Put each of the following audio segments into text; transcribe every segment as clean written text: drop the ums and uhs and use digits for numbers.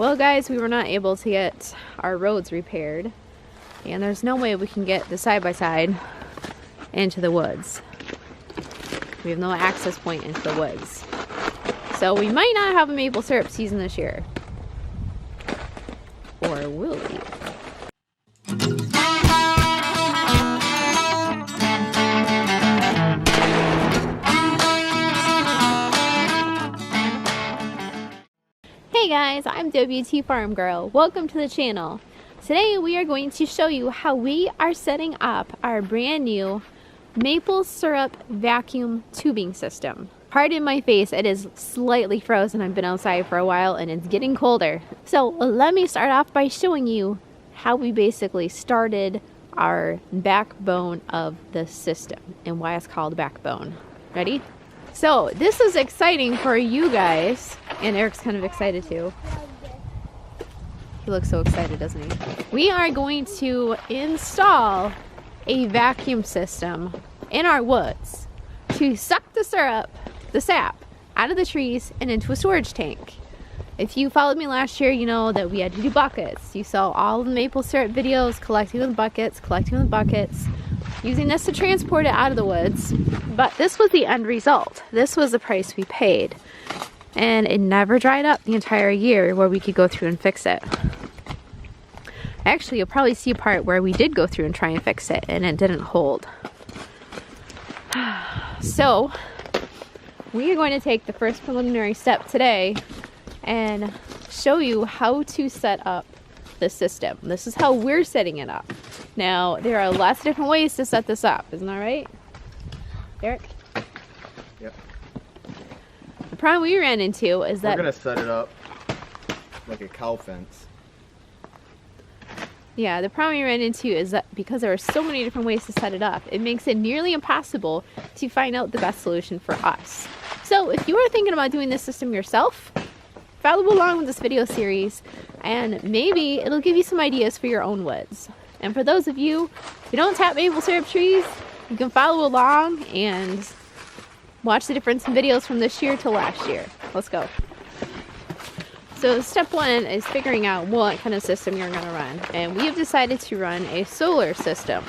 Well guys, we were not able to get our roads repaired, and there's no way we can get the side-by-side into the woods. We have no access point into the woods. So we might not have a maple syrup season this year. Or will we? Hey guys, I'm WTFarm Girl. Welcome to the channel. Today we are going to show you how we are setting up our brand new maple syrup vacuum tubing system. Pardon my face, it is slightly frozen. I've been outside for a while and it's getting colder. So let me start off by showing you how we basically started our backbone of the system and why it's called backbone. Ready? So this is exciting for you guys, and Eric's kind of excited too. He looks so excited, doesn't he? We are going to install a vacuum system in our woods to suck the syrup, the sap, out of the trees and into a storage tank. If you followed me last year, you know that we had to do buckets. You saw all the maple syrup videos, collecting the buckets, using this to transport it out of the woods. But this was the end result. This was the price we paid. And it never dried up the entire year where we could go through and fix it. Actually, you'll probably see a part where we did go through and try and fix it and it didn't hold. So, we are going to take the first preliminary step today and show you how to set up the system. This is how we're setting it up. Now, there are lots of different ways to set this up, isn't that right? Eric? Yep. The problem we ran into is that... We're going to set it up like a cow fence. Yeah, the problem we ran into is that because there are so many different ways to set it up, it makes it nearly impossible to find out the best solution for us. So if you are thinking about doing this system yourself, follow along with this video series and maybe it'll give you some ideas for your own woods. And for those of you who don't tap maple syrup trees, you can follow along and watch the difference in videos from this year to last year. Let's go. So step one is figuring out what kind of system you're going to run. And we have decided to run a solar system.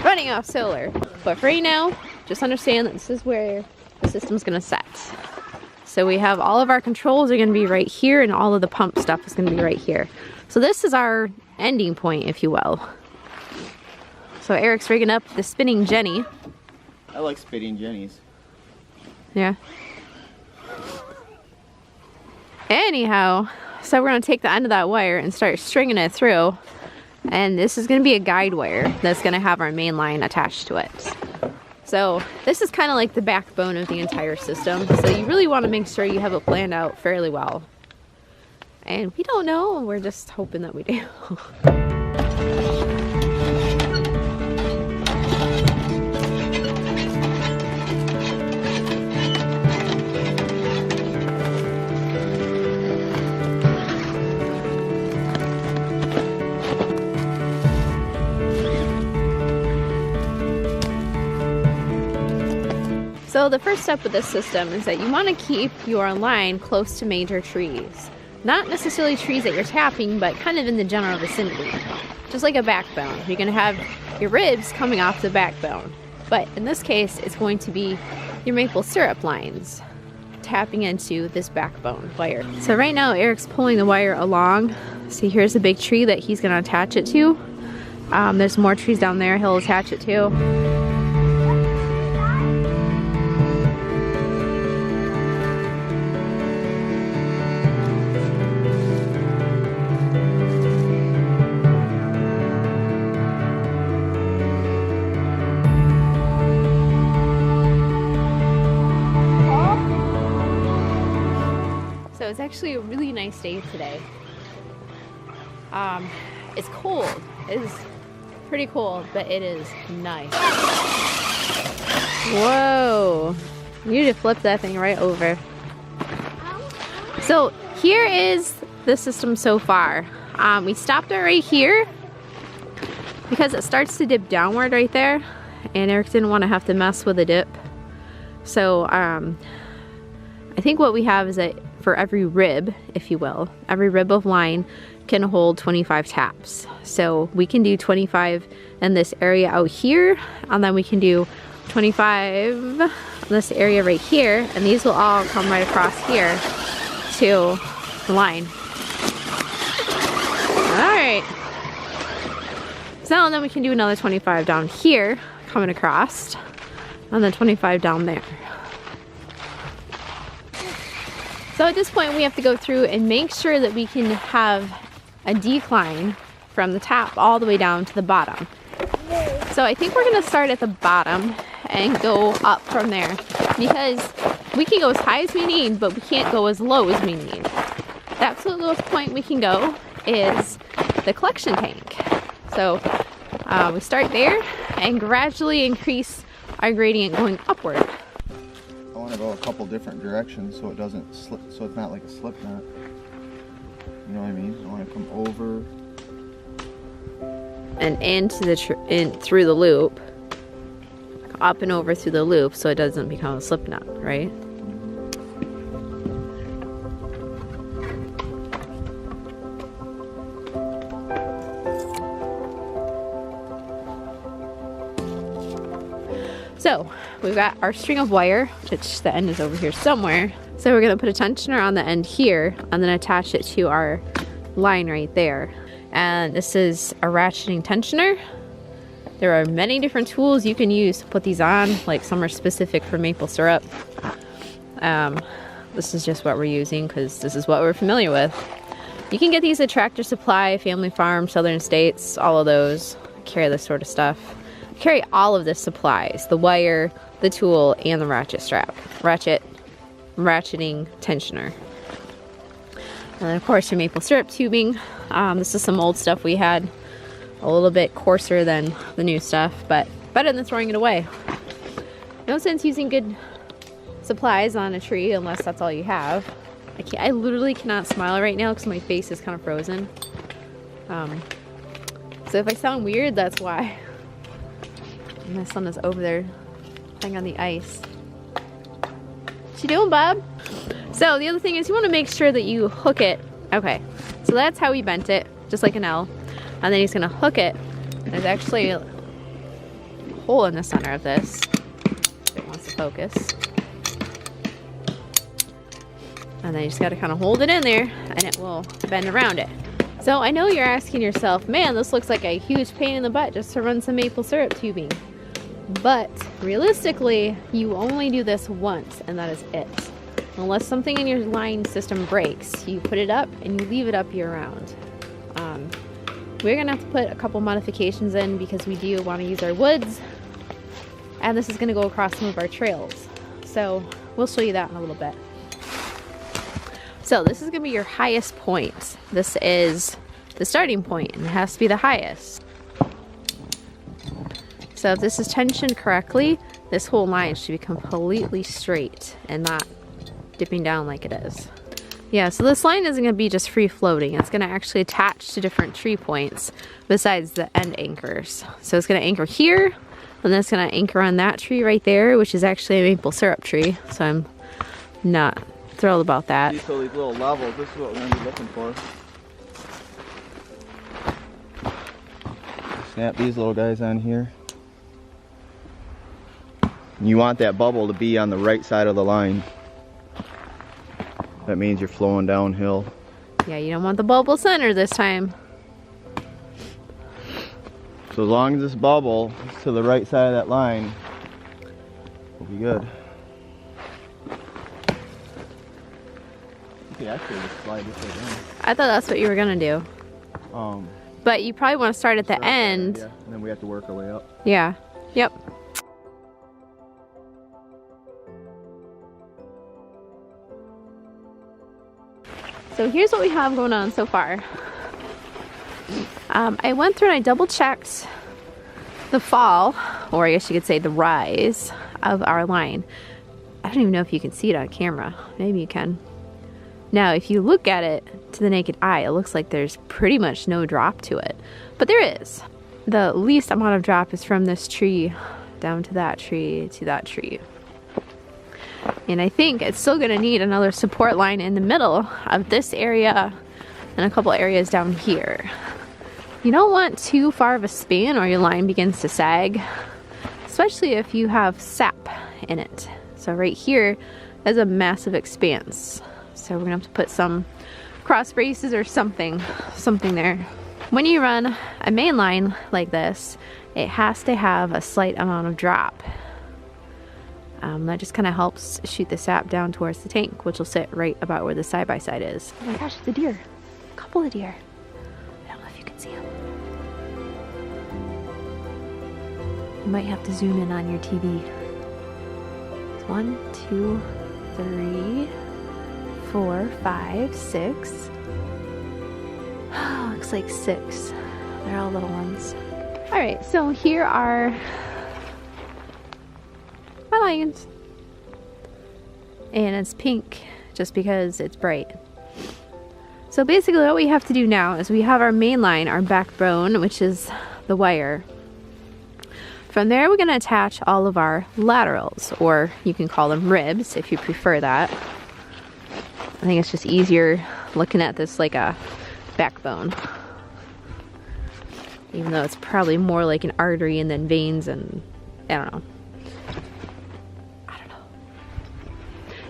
Running off solar. But for right now, just understand that this is where the system's going to set. So we have all of our controls are going to be right here and all of the pump stuff is going to be right here. So this is our ending point, if you will. So Eric's rigging up the spinning Jenny. I like spinning Jennies. Yeah. Anyhow, so we're going to take the end of that wire and start stringing it through. And this is going to be a guide wire that's going to have our main line attached to it. So this is kind of like the backbone of the entire system. So you really want to make sure you have it planned out fairly well. And we don't know, we're just hoping that we do. So the first step with this system is that you want to keep your line close to major trees. Not necessarily trees that you're tapping, but kind of in the general vicinity. Just like a backbone. You're going to have your ribs coming off the backbone. But in this case, it's going to be your maple syrup lines tapping into this backbone wire. So right now, Eric's pulling the wire along. See, here's a big tree that he's going to attach it to. There's more trees down there he'll attach it to. So it's actually a really nice day today. It's cold. It is pretty cold, but it is nice. Whoa. You need to flip that thing right over. So here is the system so far. We stopped it right here because it starts to dip downward right there, and Eric didn't want to have to mess with the dip. So I think what we have is that for every rib, if you will. Every rib of line can hold 25 taps. So we can do 25 in this area out here, and then we can do 25 in this area right here, and these will all come right across here to the line. Alright. So then we can do another 25 down here, coming across, and then 25 down there. So at this point we have to go through and make sure that we can have a decline from the top all the way down to the bottom. So I think we're going to start at the bottom and go up from there, because we can go as high as we need, but we can't go as low as we need. The absolute lowest point we can go is the collection tank. So we start there and gradually increase our gradient going upward. I want to go a couple different directions so it doesn't slip, so it's not like a slip knot. You know what I mean? I want to come over and into the through the loop, up and over through the loop, so it doesn't become a slip knot, right? So we've got our string of wire, which the end is over here somewhere. So we're gonna put a tensioner on the end here and then attach it to our line right there. And this is a ratcheting tensioner. There are many different tools you can use to put these on, like some are specific for maple syrup. This is just what we're using because this is what we're familiar with. You can get these at Tractor Supply, Family Farm, Southern States, all of those carry this sort of stuff. Carry all of the supplies, the wire, the tool, and the ratchet strap. Ratcheting tensioner. And then of course your maple syrup tubing. This is some old stuff we had, a little bit coarser than the new stuff, but better than throwing it away. No sense using good supplies on a tree unless that's all you have. I literally cannot smile right now because my face is kind of frozen. So if I sound weird, that's why. My son is over there playing on the ice. What you doing, Bob? So the other thing is you want to make sure that you hook it. Okay, so that's how we bent it, just like an L. And then he's going to hook it. There's actually a hole in the center of this. If it wants to focus. And then you just got to kind of hold it in there and it will bend around it. So I know you're asking yourself, man, this looks like a huge pain in the butt just to run some maple syrup tubing. But realistically, you only do this once and that is it. Unless something in your line system breaks, you put it up and you leave it up year round. We're gonna have to put a couple modifications in because we do want to use our woods, and this is gonna go across some of our trails. So we'll show you that in a little bit. So this is gonna be your highest point. This is the starting point and it has to be the highest. So if this is tensioned correctly, this whole line should be completely straight and not dipping down like it is. Yeah, so this line isn't going to be just free floating. It's going to actually attach to different tree points besides the end anchors. So it's going to anchor here, and then it's going to anchor on that tree right there, which is actually a maple syrup tree. So I'm not thrilled about that. So these little levels, this is what we're going to be looking for. Snap these little guys on here. You want that bubble to be on the right side of the line. That means you're flowing downhill. Yeah, you don't want the bubble center this time. So as long as this bubble is to the right side of that line, we'll be good. You could actually just slide this right in. I thought that's what you were gonna do. But you probably want to start at the end. Yeah, and then we have to work our way up. Yeah. Yep. So here's what we have going on so far. I went through and I double checked the fall, or I guess you could say the rise of our line. I don't even know if you can see it on camera. Maybe you can. Now, if you look at it to the naked eye, it looks like there's pretty much no drop to it. But there is. The least amount of drop is from this tree down to that tree to that tree. And I think it's still gonna need another support line in the middle of this area and a couple areas down here. You don't want too far of a span or your line begins to sag, especially if you have sap in it. So right here is a massive expanse. So we're gonna have to put some cross braces or something there. When you run a main line like this, it has to have a slight amount of drop. That just kind of helps shoot the sap down towards the tank, which will sit right about where the side-by-side is. Oh my gosh, it's a deer. A couple of deer. I don't know if you can see them. You might have to zoom in on your TV. It's 1, 2, 3, 4, 5, 6. Looks like 6. They're all little ones. Alright, so here are my lions. And it's pink just because it's bright. So basically what we have to do now is we have our main line, our backbone, which is the wire. From there we're going to attach all of our laterals, or you can call them ribs if you prefer that. I think it's just easier looking at this like a backbone. Even though it's probably more like an artery and then veins and I don't know.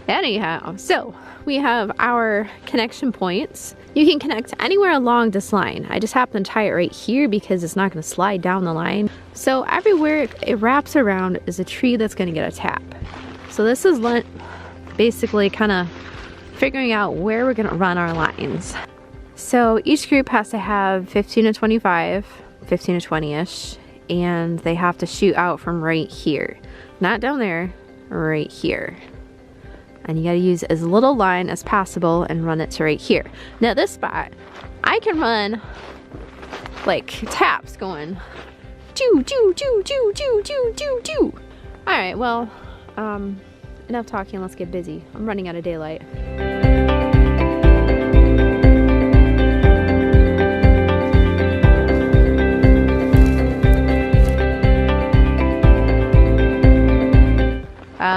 Anyhow, so we have our connection points. You can connect anywhere along this line. I just happen to tie it right here because it's not going to slide down the line. So everywhere it wraps around is a tree that's going to get a tap. So this is basically kind of figuring out where we're going to run our lines. So each group has to have 15 to 25, 15 to 20-ish, and they have to shoot out from right here. Not down there, right here. And you gotta use as little line as possible and run it to right here. Now this spot, I can run like taps going choo choo choo choo choo choo choo choo. Alright, well, enough talking, let's get busy. I'm running out of daylight.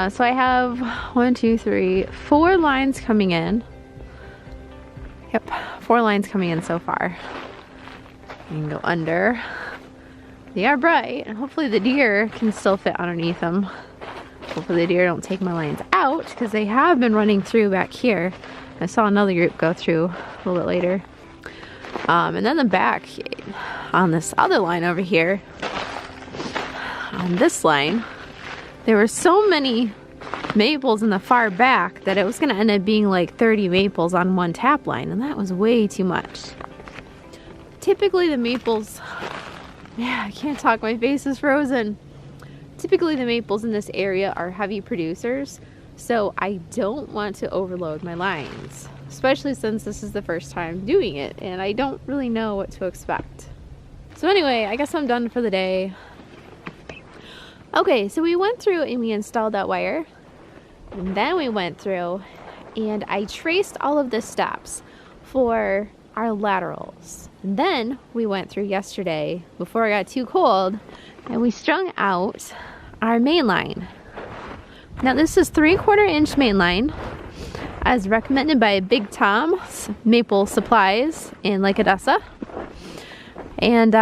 So I have 1, 2, 3, 4 lines coming in. Yep, 4 lines coming in so far. You can go under. They are bright, and hopefully the deer can still fit underneath them. Hopefully the deer don't take my lines out, because they have been running through back here. I saw another group go through a little bit later. And then the back on this other line over here, on this line, there were so many maples in the far back that it was going to end up being like 30 maples on one tap line, and that was way too much. Typically the maples, yeah, I can't talk, my face is frozen. Typically the maples in this area are heavy producers, so I don't want to overload my lines, especially since this is the first time doing it and I don't really know what to expect. So anyway, I guess I'm done for the day. Okay, so we went through and we installed that wire, and then we went through and I traced all of the steps for our laterals. And then we went through yesterday before it got too cold and we strung out our main line. Now this is 3/4 inch main line as recommended by Big Tom's Maple Supplies in Lake Odessa. And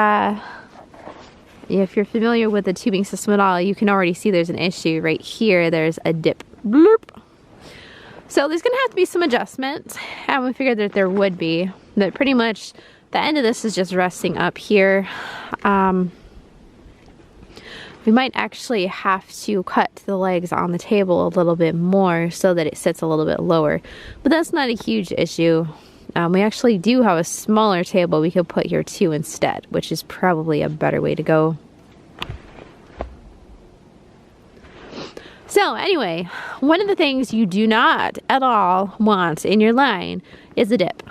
if you're familiar with the tubing system at all, you can already see there's an issue right here. There's a dip. Bloop. So there's gonna have to be some adjustment, and we figured that there would be. But pretty much the end of this is just resting up here. We might actually have to cut the legs on the table a little bit more so that it sits a little bit lower. But that's not a huge issue. We actually do have a smaller table we could put here too instead, which is probably a better way to go. So anyway, one of the things you do not at all want in your line is a dip,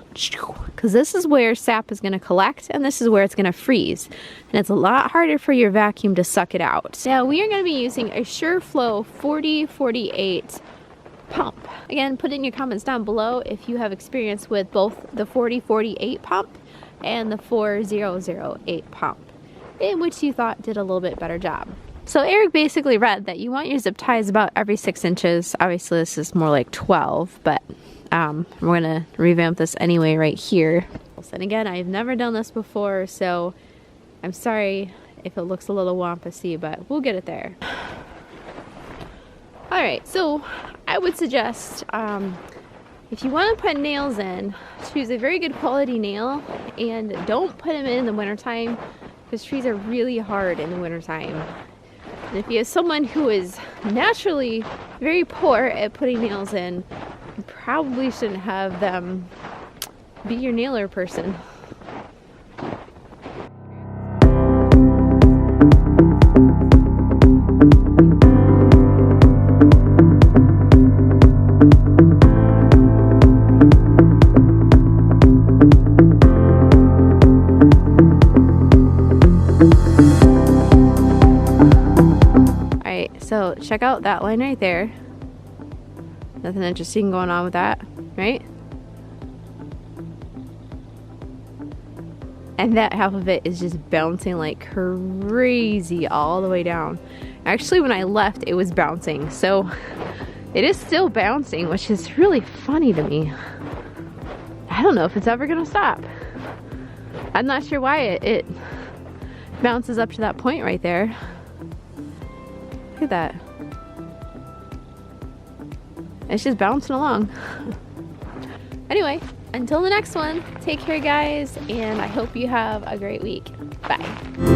because this is where sap is going to collect and this is where it's going to freeze, and it's a lot harder for your vacuum to suck it out. Now we are going to be using a SureFlow 4048 pump. Again, put in your comments down below if you have experience with both the 4048 pump and the 4008 pump, in which you thought did a little bit better job. So Eric basically read that you want your zip ties about every 6 inches. Obviously this is more like 12, but we're gonna revamp this anyway right here. And again, I've never done this before, so I'm sorry if it looks a little wampusy, but we'll get it there. Alright, so I would suggest if you want to put nails in, choose a very good quality nail and don't put them in the wintertime because trees are really hard in the wintertime. And if you have someone who is naturally very poor at putting nails in, you probably shouldn't have them be your nailer person. So check out that line right there. Nothing interesting going on with that, right? And that half of it is just bouncing like crazy all the way down. Actually, when I left, it was bouncing. So it is still bouncing, which is really funny to me. I don't know if it's ever gonna stop. I'm not sure why it bounces up to that point right there. Look at that. It's just bouncing along. Anyway, until the next one, take care guys, and I hope you have a great week. Bye.